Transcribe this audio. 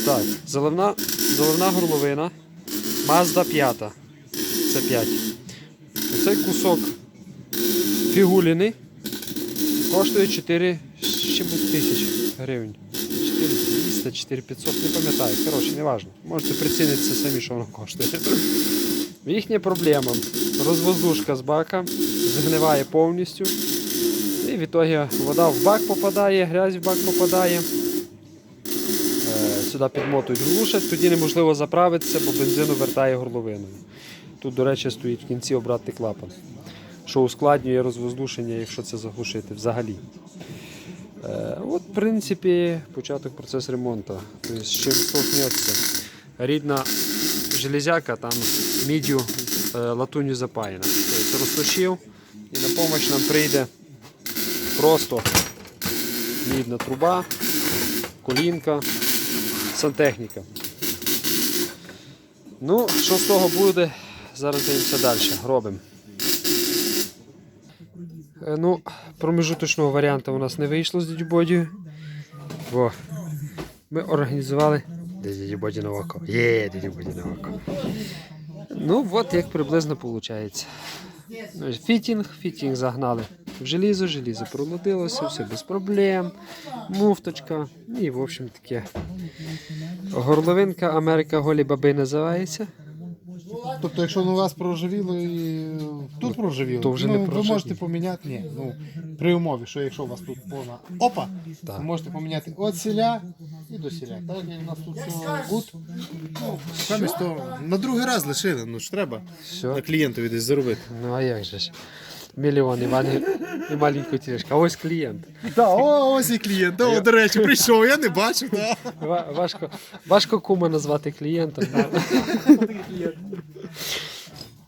Так, заливна горловина. Mazda 5. Це 5. Цей кусок фігуліни коштує 4 з чимось тисяч гривень. 4200, 4500, не пам'ятаю. Коротше, не важливо. Можете прицінитися самі, що воно коштує. Їхня проблема. Розвоздушка з бака згниває повністю. І в ітогі вода в бак попадає, грязь в бак попадає. Сюди підмотують, глушать, тоді неможливо заправитися, бо бензину вертає горловиною. Тут, до речі, стоїть в кінці обратний клапан, що ускладнює розвоздушення, якщо це заглушити взагалі. От, в принципі, початок процесу ремонту. Тобто, з чим столкнеться. Рідна железяка, там міддю, латунью запаяна. Тобто розточив і на допомогу нам прийде просто мідна труба, колінка, сантехніка. Ну, що з того буде, зараз дивимося далі, робимо. Ну, промежуточного варіанту у нас не вийшло з дядю Бодію. Бо ми організували дядю Бодіне око. Є, дядю Бодіне око. Ну, от як приблизно виходить. Фітінг загнали в желізо проладилося, все без проблем. Муфточка і, в общем, таке. Горловинка Америка голі баби називається. Тобто, якщо у вас проржавіло і тут проржавіло, то вже ну, не ви проржавіло. можете поміняти, ні, ну, при умові, що якщо у вас тут повна опа, Так. ви можете поміняти від сіля і до сіля. Так, як у нас тут все гуд, ну, замість того, на другий раз лишили, ну ж треба Все. на клієнтові десь заробити. Ну а як же ж? Мільйон і маленьку тележку. А ось клієнт. Так, ось і клієнт, о, до речі, прийшов, я не бачив. Важко кума назвати клієнтом. Да?